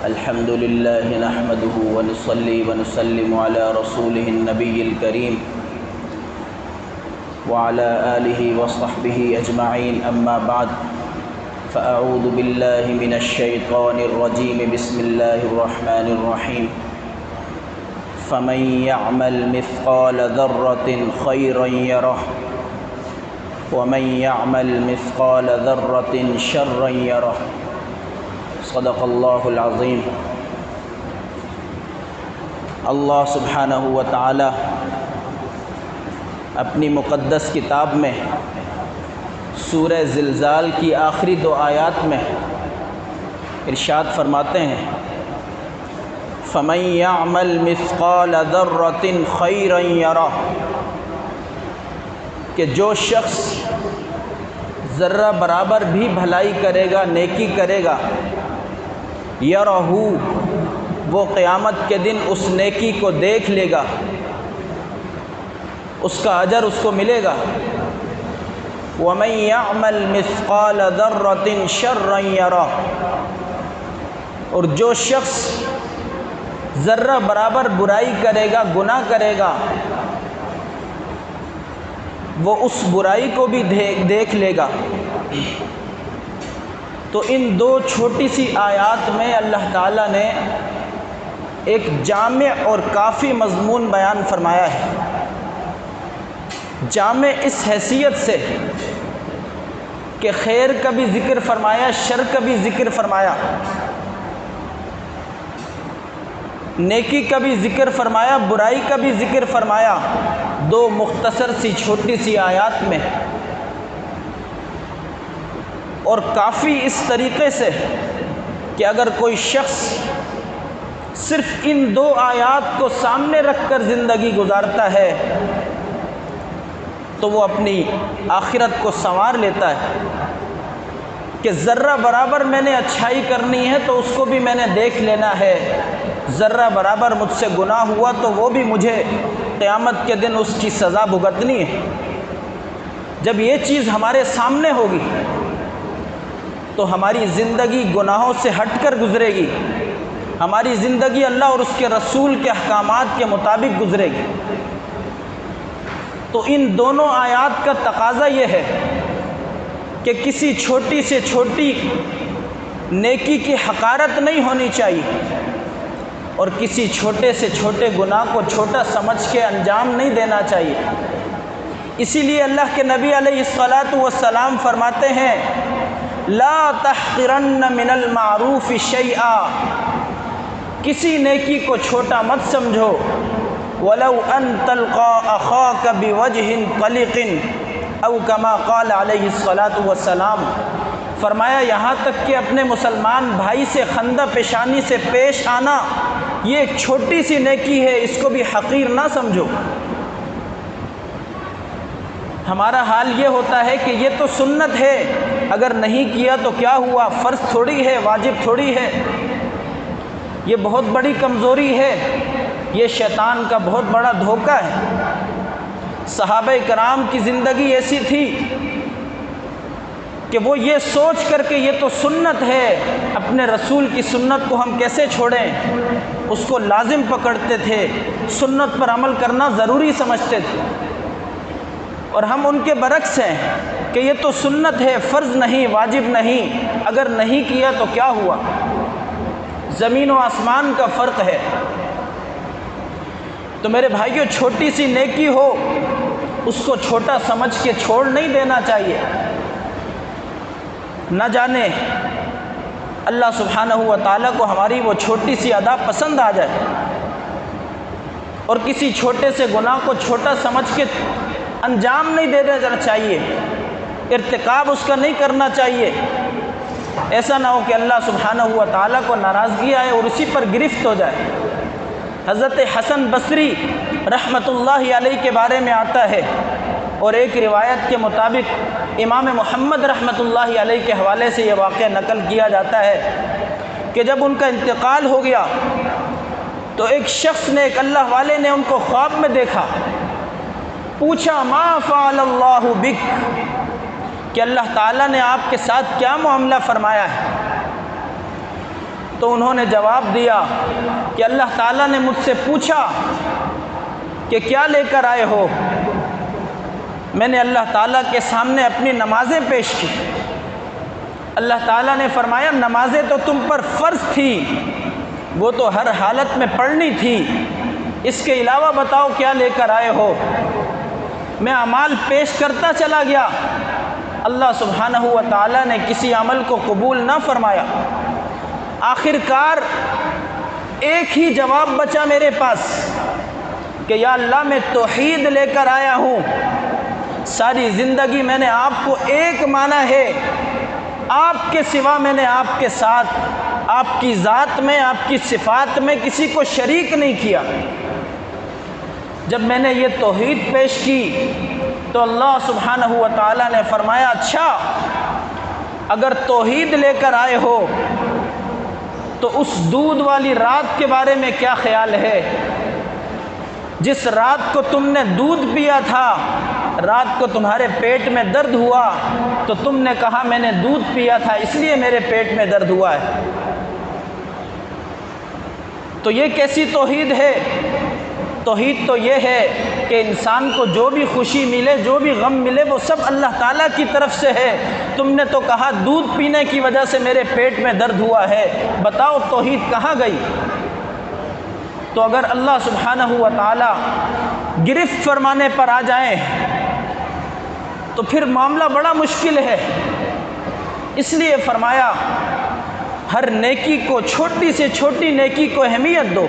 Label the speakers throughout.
Speaker 1: الحمد لله نحمده ونصلي ونسلم على رسوله النبي الكريم وعلى آله وصحبه أجمعين أما بعد فأعوذ بالله من الشيطان الرجيم بسم الله الرحمن الرحيم فمن يعمل مثقال ذرة خيرا يره ومن يعمل مثقال ذرة شرا يره صدق اللہ العظیم۔ اللہ سبحانہ و تعالی اپنی مقدس کتاب میں سورہ زلزال کی آخری دو آیات میں ارشاد فرماتے ہیں فَمَن يَعْمَلْ مِثْقَالَ ذَرَّةٍ خَيْرًا يَرَهُ، کہ جو شخص ذرہ برابر بھی بھلائی کرے گا، نیکی کرے گا، یرہو، وہ قیامت کے دن اس نیکی کو دیکھ لے گا، اس کا اجر اس کو ملے گا۔ وَمَن يَعْمَلْ مِثْقَالَ ذَرَّةٍ شَرًّا يَرَهُ، اور جو شخص ذرہ برابر برائی کرے گا، گناہ کرے گا، وہ اس برائی کو بھی دیکھ لے گا۔ تو ان دو چھوٹی سی آیات میں اللہ تعالیٰ نے ایک جامع اور کافی مضمون بیان فرمایا ہے۔ جامع اس حیثیت سے کہ خیر کا بھی ذکر فرمایا، شر کا بھی ذکر فرمایا، نیکی کا بھی ذکر فرمایا، برائی کا بھی ذکر فرمایا، دو مختصر سی چھوٹی سی آیات میں، اور کافی اس طریقے سے کہ اگر کوئی شخص صرف ان دو آیات کو سامنے رکھ کر زندگی گزارتا ہے تو وہ اپنی آخرت کو سنوار لیتا ہے کہ ذرہ برابر میں نے اچھائی کرنی ہے تو اس کو بھی میں نے دیکھ لینا ہے، ذرہ برابر مجھ سے گناہ ہوا تو وہ بھی مجھے قیامت کے دن اس کی سزا بھگتنی ہے۔ جب یہ چیز ہمارے سامنے ہوگی تو ہماری زندگی گناہوں سے ہٹ کر گزرے گی، ہماری زندگی اللہ اور اس کے رسول کے احکامات کے مطابق گزرے گی۔ تو ان دونوں آیات کا تقاضا یہ ہے کہ کسی چھوٹی سے چھوٹی نیکی کی حقارت نہیں ہونی چاہیے، اور کسی چھوٹے سے چھوٹے گناہ کو چھوٹا سمجھ کے انجام نہیں دینا چاہیے۔ اسی لیے اللہ کے نبی علیہ الصلاۃ والسلام فرماتے ہیں لا تحقرن من المعروف شیئا، کسی نیکی کو چھوٹا مت سمجھو، ولو ان تلقى اخاك بوجه طلق او كما قال علیہ الصلاۃ والسلام، فرمایا یہاں تک کہ اپنے مسلمان بھائی سے خندہ پیشانی سے پیش آنا یہ ایک چھوٹی سی نیکی ہے، اس کو بھی حقیر نہ سمجھو۔ ہمارا حال یہ ہوتا ہے کہ یہ تو سنت ہے، اگر نہیں کیا تو کیا ہوا، فرض تھوڑی ہے، واجب تھوڑی ہے۔ یہ بہت بڑی کمزوری ہے، یہ شیطان کا بہت بڑا دھوکہ ہے۔ صحابہ کرام کی زندگی ایسی تھی کہ وہ یہ سوچ کر کے یہ تو سنت ہے، اپنے رسول کی سنت کو ہم کیسے چھوڑیں، اس کو لازم پکڑتے تھے، سنت پر عمل کرنا ضروری سمجھتے تھے۔ اور ہم ان کے برعکس ہیں کہ یہ تو سنت ہے، فرض نہیں، واجب نہیں، اگر نہیں کیا تو کیا ہوا۔ زمین و آسمان کا فرق ہے۔ تو میرے بھائیوں، چھوٹی سی نیکی ہو اس کو چھوٹا سمجھ کے چھوڑ نہیں دینا چاہیے۔ نہ جانے اللہ سبحانہ و تعالیٰ کو ہماری وہ چھوٹی سی ادا پسند آ جائے، اور کسی چھوٹے سے گناہ کو چھوٹا سمجھ کے انجام نہیں دے دینا چاہیے، ارتکاب اس کا نہیں کرنا چاہیے۔ ایسا نہ ہو کہ اللہ سبحانہ و تعالیٰ کو ناراضگی آئے اور اسی پر گرفت ہو جائے۔ حضرت حسن بصری رحمۃ اللہ علیہ کے بارے میں آتا ہے، اور ایک روایت کے مطابق امام محمد رحمۃ اللہ علیہ کے حوالے سے یہ واقعہ نقل کیا جاتا ہے کہ جب ان کا انتقال ہو گیا تو ایک شخص نے، ایک اللہ والے نے ان کو خواب میں دیکھا، پوچھا ما فعل اللہ بک، کہ اللہ تعالیٰ نے آپ کے ساتھ کیا معاملہ فرمایا ہے؟ تو انہوں نے جواب دیا کہ اللہ تعالیٰ نے مجھ سے پوچھا کہ کیا لے کر آئے ہو؟ میں نے اللہ تعالیٰ کے سامنے اپنی نمازیں پیش کی۔ اللہ تعالیٰ نے فرمایا نمازیں تو تم پر فرض تھی، وہ تو ہر حالت میں پڑھنی تھی، اس کے علاوہ بتاؤ کیا لے کر آئے ہو؟ میں اعمال پیش کرتا چلا گیا، اللہ سبحانہ و تعالیٰ نے کسی عمل کو قبول نہ فرمایا۔ آخر کار ایک ہی جواب بچا میرے پاس کہ یا اللہ میں توحید لے کر آیا ہوں، ساری زندگی میں نے آپ کو ایک مانا ہے، آپ کے سوا میں نے آپ کے ساتھ، آپ کی ذات میں، آپ کی صفات میں کسی کو شریک نہیں کیا۔ جب میں نے یہ توحید پیش کی تو اللہ سبحانہ و تعالیٰ نے فرمایا اچھا اگر توحید لے کر آئے ہو تو اس دودھ والی رات کے بارے میں کیا خیال ہے؟ جس رات کو تم نے دودھ پیا تھا، رات کو تمہارے پیٹ میں درد ہوا تو تم نے کہا میں نے دودھ پیا تھا اس لیے میرے پیٹ میں درد ہوا ہے۔ تو یہ کیسی توحید ہے؟ توحید تو یہ ہے کہ انسان کو جو بھی خوشی ملے، جو بھی غم ملے، وہ سب اللہ تعالیٰ کی طرف سے ہے۔ تم نے تو کہا دودھ پینے کی وجہ سے میرے پیٹ میں درد ہوا ہے، بتاؤ توحید کہاں گئی؟ تو اگر اللہ سبحانہ و تعالیٰ گرفت فرمانے پر آ جائیں تو پھر معاملہ بڑا مشکل ہے۔ اس لیے فرمایا ہر نیکی کو، چھوٹی سے چھوٹی نیکی کو اہمیت دو۔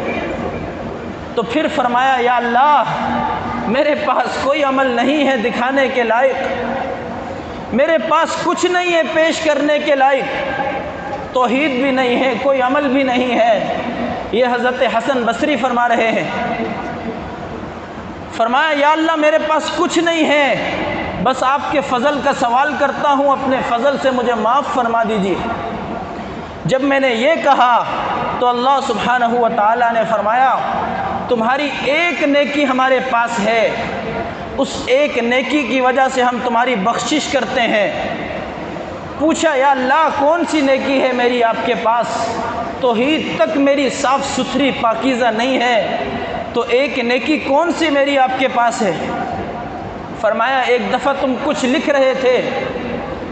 Speaker 1: تو پھر فرمایا یا اللہ میرے پاس کوئی عمل نہیں ہے دکھانے کے لائق، میرے پاس کچھ نہیں ہے پیش کرنے کے لائق، توحید بھی نہیں ہے، کوئی عمل بھی نہیں ہے۔ یہ حضرت حسن بصری فرما رہے ہیں، فرمایا یا اللہ میرے پاس کچھ نہیں ہے، بس آپ کے فضل کا سوال کرتا ہوں، اپنے فضل سے مجھے معاف فرما دیجیے۔ جب میں نے یہ کہا تو اللہ سبحانہ و تعالیٰ نے فرمایا تمہاری ایک نیکی ہمارے پاس ہے، اس ایک نیکی کی وجہ سے ہم تمہاری بخشش کرتے ہیں۔ پوچھا یا اللہ کون سی نیکی ہے میری آپ کے پاس؟ توحید تک میری صاف ستھری پاکیزہ نہیں ہے، تو ایک نیکی کون سی میری آپ کے پاس ہے؟ فرمایا ایک دفعہ تم کچھ لکھ رہے تھے،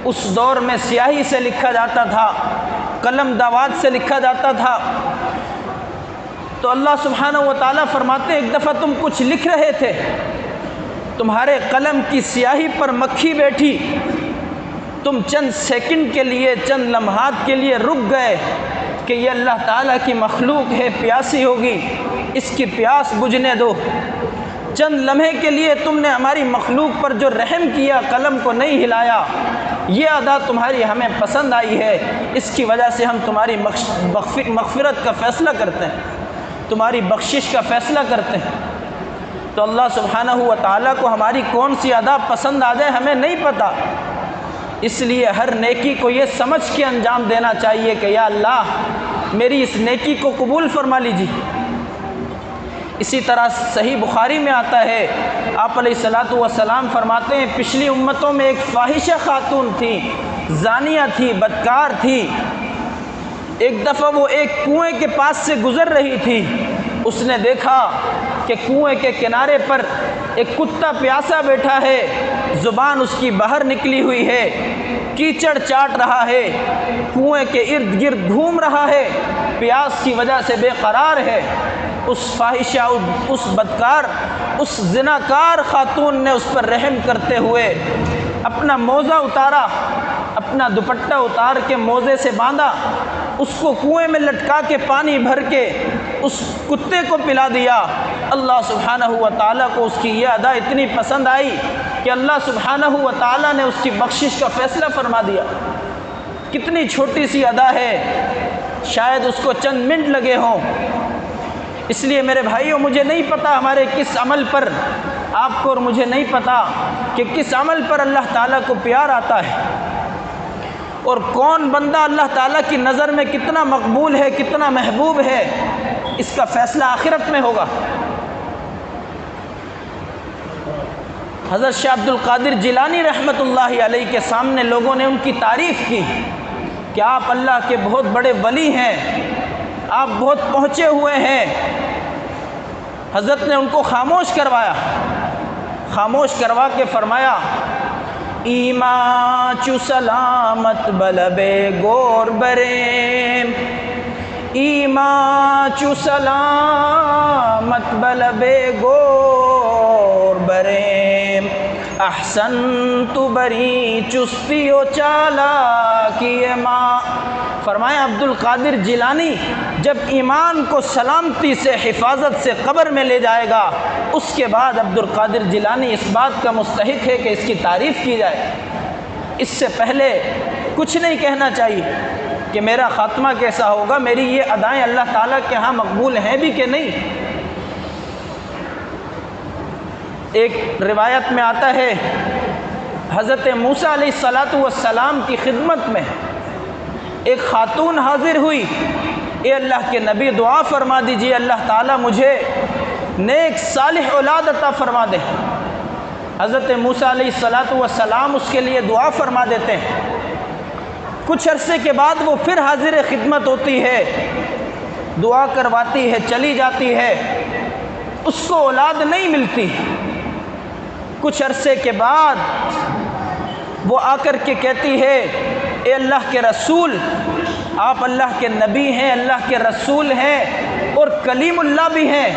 Speaker 1: اس دور میں سیاہی سے لکھا جاتا تھا، قلم داوات سے لکھا جاتا تھا، تو اللہ سبحانہ و تعالیٰ فرماتے ایک دفعہ تم کچھ لکھ رہے تھے، تمہارے قلم کی سیاہی پر مکھی بیٹھی، تم چند سیکنڈ کے لیے، چند لمحات کے لیے رک گئے کہ یہ اللہ تعالیٰ کی مخلوق ہے، پیاسی ہوگی، اس کی پیاس بجھنے دو۔ چند لمحے کے لیے تم نے ہماری مخلوق پر جو رحم کیا، قلم کو نہیں ہلایا، یہ ادا تمہاری ہمیں پسند آئی ہے، اس کی وجہ سے ہم تمہاری مغفرت کا فیصلہ کرتے ہیں، تمہاری بخشش کا فیصلہ کرتے ہیں۔ تو اللہ سبحانہ و تعالیٰ کو ہماری کون سی ادا پسند آ جائے ہمیں نہیں پتہ، اس لیے ہر نیکی کو یہ سمجھ کے انجام دینا چاہیے کہ یا اللہ میری اس نیکی کو قبول فرما لیجیے۔ اسی طرح صحیح بخاری میں آتا ہے، آپ علیہ الصلاۃ والسلام فرماتے ہیں پچھلی امتوں میں ایک فاحشہ خاتون تھی، زانیہ تھی، بدکار تھی۔ ایک دفعہ وہ ایک کنویں کے پاس سے گزر رہی تھی، اس نے دیکھا کہ کنویں کے کنارے پر ایک کتا پیاسا بیٹھا ہے، زبان اس کی باہر نکلی ہوئی ہے، کیچڑ چاٹ رہا ہے، کنویں کے ارد گرد گھوم رہا ہے، پیاس کی وجہ سے بے قرار ہے۔ اس فاحشہ، اس بدکار، اس زناکار خاتون نے اس پر رحم کرتے ہوئے اپنا موزہ اتارا، اپنا دوپٹہ اتار کے موزے سے باندھا، اس کو کنویں میں لٹکا کے پانی بھر کے اس کتے کو پلا دیا۔ اللہ سبحانہ و تعالیٰ کو اس کی یہ ادا اتنی پسند آئی کہ اللہ سبحانہ و تعالیٰ نے اس کی بخشش کا فیصلہ فرما دیا۔ کتنی چھوٹی سی ادا ہے، شاید اس کو چند منٹ لگے ہوں۔ اس لیے میرے بھائیوں مجھے نہیں پتا ہمارے کس عمل پر، آپ کو اور مجھے نہیں پتا کہ کس عمل پر اللہ تعالیٰ کو پیار آتا ہے، اور کون بندہ اللہ تعالیٰ کی نظر میں کتنا مقبول ہے، کتنا محبوب ہے، اس کا فیصلہ آخرت میں ہوگا۔ حضرت شاہ عبد القادر جیلانی رحمۃ اللہ علیہ کے سامنے لوگوں نے ان کی تعریف کی کہ آپ اللہ کے بہت بڑے ولی ہیں، آپ بہت پہنچے ہوئے ہیں۔ حضرت نے ان کو خاموش کروایا، خاموش کروا کے فرمایا ایما چو سلامت بلبے گور بریم، ایما چو سلامت بلبے گور بریم، احسن تو بری چستی و چالاکی ماں۔ فرمایا عبد القادر جیلانی جب ایمان کو سلامتی سے حفاظت سے قبر میں لے جائے گا، اس کے بعد عبد القادر جیلانی اس بات کا مستحق ہے کہ اس کی تعریف کی جائے۔ اس سے پہلے کچھ نہیں کہنا چاہیے کہ میرا خاتمہ کیسا ہوگا، میری یہ ادائیں اللہ تعالیٰ کے ہاں مقبول ہیں بھی کہ نہیں۔ ایک روایت میں آتا ہے حضرت موسیٰ علیہ السلام کی خدمت میں ایک خاتون حاضر ہوئی، اے اللہ کے نبی دعا فرما دیجئے اللہ تعالیٰ مجھے نیک صالح اولاد عطا فرما دے۔ حضرت موسیٰ علیہ السلام اس کے لیے دعا فرما دیتے ہیں۔ کچھ عرصے کے بعد وہ پھر حاضر خدمت ہوتی ہے، دعا کرواتی ہے، چلی جاتی ہے، اس کو اولاد نہیں ملتی۔ کچھ عرصے کے بعد وہ آ کر کے کہتی ہے اے اللہ کے رسول، آپ اللہ کے نبی ہیں، اللہ کے رسول ہیں اور کلیم اللہ بھی ہیں،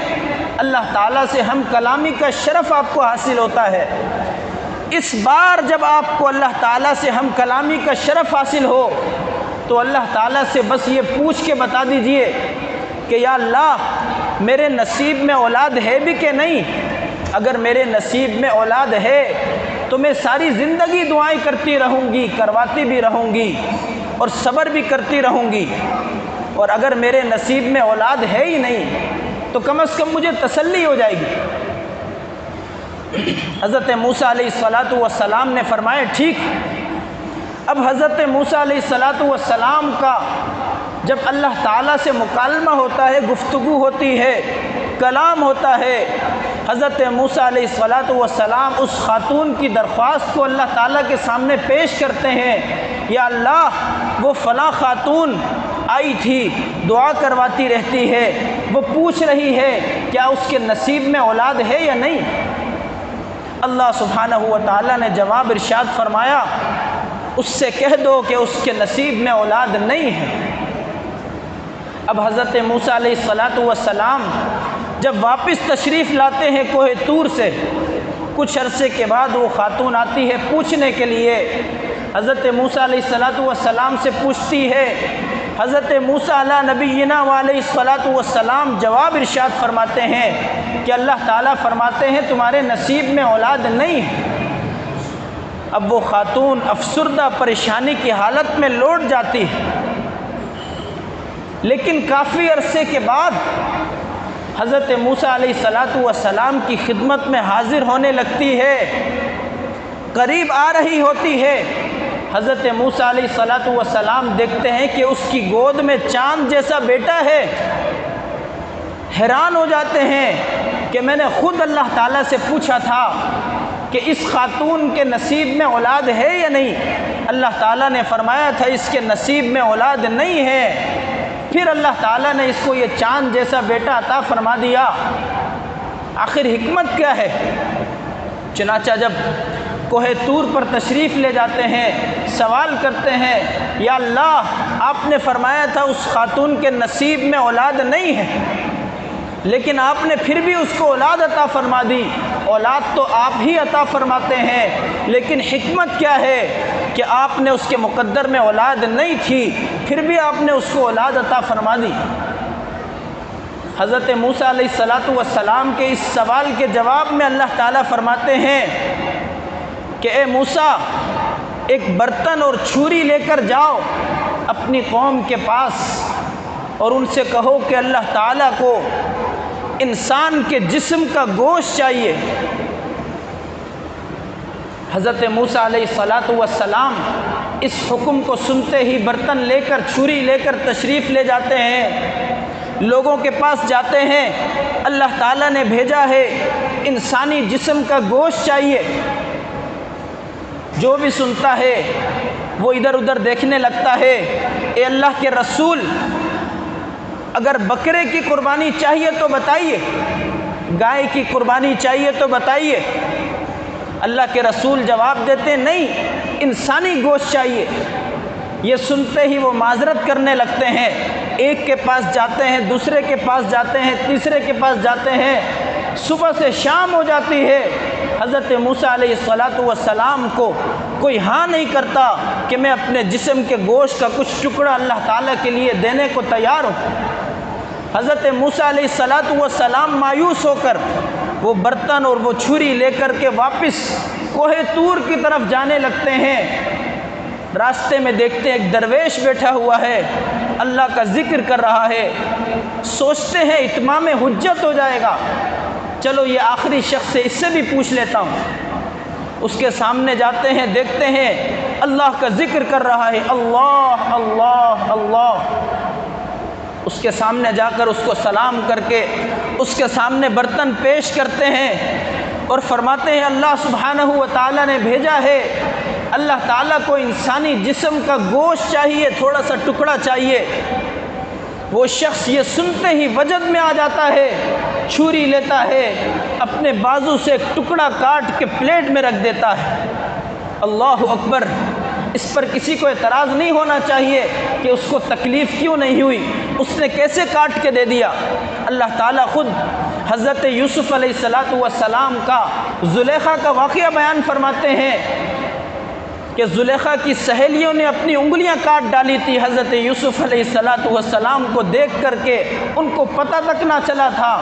Speaker 1: اللہ تعالیٰ سے ہم کلامی کا شرف آپ کو حاصل ہوتا ہے۔ اس بار جب آپ کو اللہ تعالیٰ سے ہم کلامی کا شرف حاصل ہو تو اللہ تعالیٰ سے بس یہ پوچھ کے بتا دیجئے کہ یا اللہ میرے نصیب میں اولاد ہے بھی کہ نہیں۔ اگر میرے نصیب میں اولاد ہے تو میں ساری زندگی دعائیں کرتی رہوں گی، کرواتی بھی رہوں گی اور صبر بھی کرتی رہوں گی، اور اگر میرے نصیب میں اولاد ہے ہی نہیں تو کم از کم مجھے تسلی ہو جائے گی۔ حضرت موسیٰ علیہ السلام نے فرمایا ٹھیک۔ اب حضرت موسیٰ علیہ السلام کا جب اللہ تعالیٰ سے مکالمہ ہوتا ہے، گفتگو ہوتی ہے، کلام ہوتا ہے، حضرت موسیٰ علیہ السلام اس خاتون کی درخواست کو اللہ تعالیٰ کے سامنے پیش کرتے ہیں، یا اللہ وہ فلاں خاتون آئی تھی، دعا کرواتی رہتی ہے، وہ پوچھ رہی ہے کیا اس کے نصیب میں اولاد ہے یا نہیں۔ اللہ سبحانہ و تعالیٰ نے جواب ارشاد فرمایا اس سے کہہ دو کہ اس کے نصیب میں اولاد نہیں ہے۔ اب حضرت موسیٰ علیہ السلام جب واپس تشریف لاتے ہیں کوہ طور سے، کچھ عرصے کے بعد وہ خاتون آتی ہے پوچھنے کے لیے، حضرت موسیٰ علیہ السلام سے پوچھتی ہے۔ حضرت موسیٰ علیہ نبینا علیہ السلام جواب ارشاد فرماتے ہیں کہ اللہ تعالیٰ فرماتے ہیں تمہارے نصیب میں اولاد نہیں ہے۔ اب وہ خاتون افسردہ پریشانی کی حالت میں لوٹ جاتی ہے، لیکن کافی عرصے کے بعد حضرت موسیٰ علیہ السلام کی خدمت میں حاضر ہونے لگتی ہے، قریب آ رہی ہوتی ہے۔ حضرت موسیٰ علیہ السلام دیکھتے ہیں کہ اس کی گود میں چاند جیسا بیٹا ہے، حیران ہو جاتے ہیں کہ میں نے خود اللہ تعالیٰ سے پوچھا تھا کہ اس خاتون کے نصیب میں اولاد ہے یا نہیں، اللہ تعالیٰ نے فرمایا تھا اس کے نصیب میں اولاد نہیں ہے، پھر اللہ تعالیٰ نے اس کو یہ چاند جیسا بیٹا عطا فرما دیا۔ آخر حکمت کیا ہے؟ چنانچہ جب کوہ طور پر تشریف لے جاتے ہیں، سوال کرتے ہیں یا اللہ آپ نے فرمایا تھا اس خاتون کے نصیب میں اولاد نہیں ہے، لیکن آپ نے پھر بھی اس کو اولاد عطا فرما دی۔ اولاد تو آپ ہی عطا فرماتے ہیں، لیکن حکمت کیا ہے کہ آپ نے اس کے مقدر میں اولاد نہیں تھی، پھر بھی آپ نے اس کو اولاد عطا فرما دی۔ حضرت موسیٰ علیہ السلام کے اس سوال کے جواب میں اللہ تعالیٰ فرماتے ہیں کہ اے موسیٰ ایک برتن اور چھری لے کر جاؤ اپنی قوم کے پاس اور ان سے کہو کہ اللہ تعالیٰ کو انسان کے جسم کا گوشت چاہیے۔ حضرت موسیٰ علیہ السلام اس حکم کو سنتے ہی برتن لے کر چھری لے کر تشریف لے جاتے ہیں، لوگوں کے پاس جاتے ہیں، اللہ تعالیٰ نے بھیجا ہے انسانی جسم کا گوشت چاہیے۔ جو بھی سنتا ہے وہ ادھر ادھر دیکھنے لگتا ہے، اے اللہ کے رسول اگر بکرے کی قربانی چاہیے تو بتائیے، گائے کی قربانی چاہیے تو بتائیے۔ اللہ کے رسول جواب دیتے نہیں، انسانی گوشت چاہیے۔ یہ سنتے ہی وہ معذرت کرنے لگتے ہیں، ایک کے پاس جاتے ہیں، دوسرے کے پاس جاتے ہیں، تیسرے کے پاس جاتے ہیں، صبح سے شام ہو جاتی ہے۔ حضرت موسیٰ علیہ السلام کو کوئی ہاں نہیں کرتا کہ میں اپنے جسم کے گوشت کا کچھ ٹکڑا اللہ تعالیٰ کے لیے دینے کو تیار ہوں۔ حضرت موسیٰ علیہ السلام مایوس ہو کر وہ برتن اور وہ چھری لے کر کے واپس کوہ طور کی طرف جانے لگتے ہیں۔ راستے میں دیکھتے ہیں ایک درویش بیٹھا ہوا ہے، اللہ کا ذکر کر رہا ہے۔ سوچتے ہیں اتمام حجت ہو جائے گا، چلو یہ آخری شخص ہے، اس سے بھی پوچھ لیتا ہوں۔ اس کے سامنے جاتے ہیں، دیکھتے ہیں اللہ کا ذکر کر رہا ہے، اللہ اللہ اللہ۔ اس کے سامنے جا کر اس کو سلام کر کے اس کے سامنے برتن پیش کرتے ہیں اور فرماتے ہیں اللہ سبحانہ و تعالیٰ نے بھیجا ہے، اللہ تعالیٰ کو انسانی جسم کا گوشت چاہیے، تھوڑا سا ٹکڑا چاہیے۔ وہ شخص یہ سنتے ہی وجد میں آ جاتا ہے، چھری لیتا ہے، اپنے بازو سے ایک ٹکڑا کاٹ کے پلیٹ میں رکھ دیتا ہے۔ اللہ اکبر! اس پر کسی کو اعتراض نہیں ہونا چاہیے کہ اس کو تکلیف کیوں نہیں ہوئی، اس نے کیسے کاٹ کے دے دیا۔ اللہ تعالیٰ خود حضرت یوسف علیہ السلام کا زلیخا کا واقعہ بیان فرماتے ہیں کہ زلیخا کی سہیلیوں نے اپنی انگلیاں کاٹ ڈالی تھی حضرت یوسف علیہ السلام کو دیکھ کر کے، ان کو پتہ تک نہ چلا تھا۔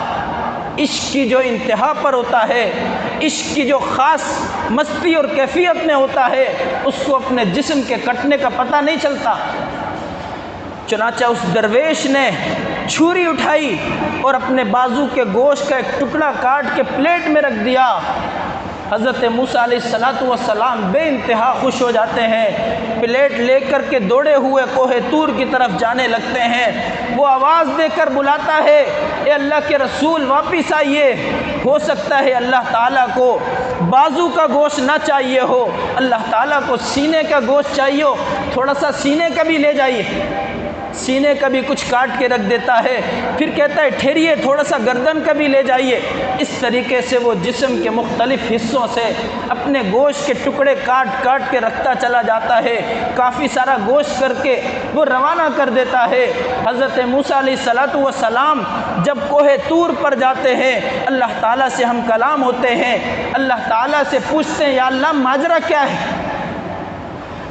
Speaker 1: عشق کی جو انتہا پر ہوتا ہے، عشق کی جو خاص مستی اور کیفیت میں ہوتا ہے، اس کو اپنے جسم کے کٹنے کا پتہ نہیں چلتا۔ چنانچہ اس درویش نے چھری اٹھائی اور اپنے بازو کے گوشت کا ایک ٹکڑا کاٹ کے پلیٹ میں رکھ دیا۔ حضرت موسیٰ علیہ السلام بے انتہا خوش ہو جاتے ہیں، پلیٹ لے کر کے دوڑے ہوئے کوہ طور کی طرف جانے لگتے ہیں۔ وہ آواز دے کر بلاتا ہے، اے اللہ کے رسول واپس آئیے، ہو سکتا ہے اللہ تعالیٰ کو بازو کا گوشت نہ چاہیے ہو، اللہ تعالیٰ کو سینے کا گوشت چاہیے ہو، تھوڑا سا سینے کا بھی لے جائیے۔ سینے کا بھی کچھ کاٹ کے رکھ دیتا ہے، پھر کہتا ہے ٹھہریے تھوڑا سا گردن کا بھی لے جائیے۔ اس طریقے سے وہ جسم کے مختلف حصوں سے اپنے گوشت کے ٹکڑے کاٹ کاٹ کے رکھتا چلا جاتا ہے، کافی سارا گوشت کر کے وہ روانہ کر دیتا ہے۔ حضرت موسیٰ علیہ السلام جب کوہ طور پر جاتے ہیں، اللہ تعالیٰ سے ہم کلام ہوتے ہیں، اللہ تعالیٰ سے پوچھتے ہیں یا اللہ ماجرا کیا ہے؟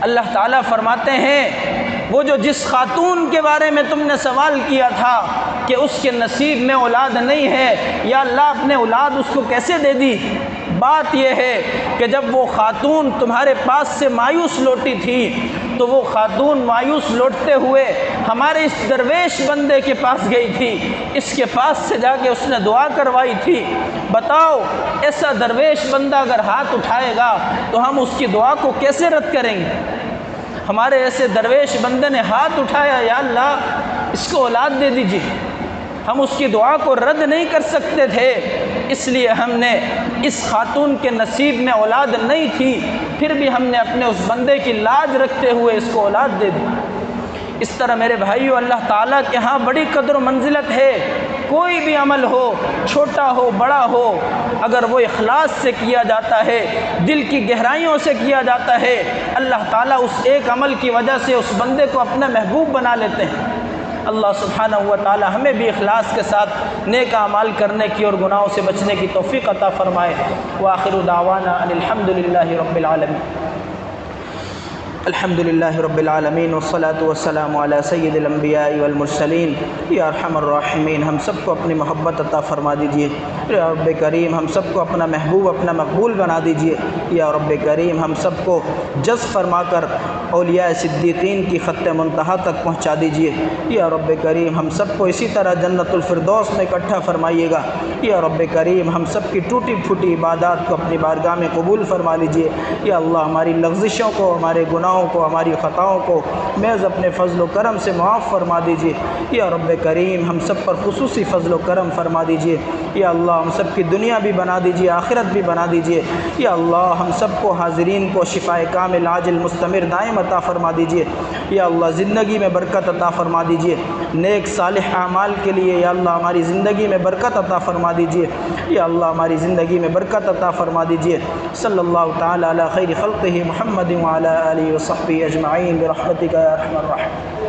Speaker 1: اللہ تعالیٰ فرماتے ہیں وہ جو جس خاتون کے بارے میں تم نے سوال کیا تھا کہ اس کے نصیب میں اولاد نہیں ہے، یا اللہ اپنے اولاد اس کو کیسے دے دی؟ بات یہ ہے کہ جب وہ خاتون تمہارے پاس سے مایوس لوٹی تھی تو وہ خاتون مایوس لوٹتے ہوئے ہمارے اس درویش بندے کے پاس گئی تھی، اس کے پاس سے جا کے اس نے دعا کروائی تھی۔ بتاؤ ایسا درویش بندہ اگر ہاتھ اٹھائے گا تو ہم اس کی دعا کو کیسے رد کریں گے؟ ہمارے ایسے درویش بندے نے ہاتھ اٹھایا، یا اللہ اس کو اولاد دے دیجیے۔ ہم اس کی دعا کو رد نہیں کر سکتے تھے، اس لیے ہم نے اس خاتون کے نصیب میں اولاد نہیں تھی، پھر بھی ہم نے اپنے اس بندے کی لاج رکھتے ہوئے اس کو اولاد دے دی۔ اس طرح میرے بھائیو اللہ تعالیٰ کے ہاں بڑی قدر و منزلت ہے۔ کوئی بھی عمل ہو، چھوٹا ہو بڑا ہو، اگر وہ اخلاص سے کیا جاتا ہے، دل کی گہرائیوں سے کیا جاتا ہے، اللہ تعالیٰ اس ایک عمل کی وجہ سے اس بندے کو اپنا محبوب بنا لیتے ہیں۔ اللہ سبحانہ و تعالیٰ ہمیں بھی اخلاص کے ساتھ نیک اعمال کرنے کی اور گناہوں سے بچنے کی توفیق عطا فرمائے۔ وآخر دعوانا ان الحمد للہ رب العالمین۔ الحمد للہ رب العالمین والصلاة والسلام علی سید الانبیاء والمرسلین۔ یا ارحم الراحمین ہم سب کو اپنی محبت عطا فرما دیجئے۔ یا رب کریم ہم سب کو اپنا محبوب اپنا مقبول بنا دیجئے۔ یا رب کریم ہم سب کو جذب فرما کر اولیاء صدیقین کی خط منتہا تک پہنچا دیجئے۔ یا رب کریم ہم سب کو اسی طرح جنت الفردوس میں اکٹھا فرمائیے گا۔ یا رب کریم ہم سب کی ٹوٹی پھوٹی عبادات کو اپنی بارگاہ میں قبول فرما لیجئے۔ یا اللہ ہماری لغزشوں کو، ہمارے گناہوں کو، ہماری خطاؤں کو محض اپنے فضل و کرم سے معاف فرما دیجئے۔ یا رب کریم ہم سب پر خصوصی فضل و کرم فرما دیجئے۔ یا اللہ ہم سب کی دنیا بھی بنا دیجئے، آخرت بھی بنا دیجئے۔ یا اللہ ہم سب کو حاضرین کو شفائے کامل عاجل مستمر دائم عطا فرما دیجئے۔ یا اللہ زندگی میں برکت عطا فرما دیجئے۔ نیک صالح اعمال کے لیے یا اللہ ہماری زندگی میں برکت عطا فرما دیجیے، یا اللہ ہماری زندگی میں برکت عطا فرما دیجیے۔ صلی اللہ تعالی علی خیر خلقہ محمد وعلی آلہ وصحبہ اجمعین برحمتک یا ارحم الراحمین۔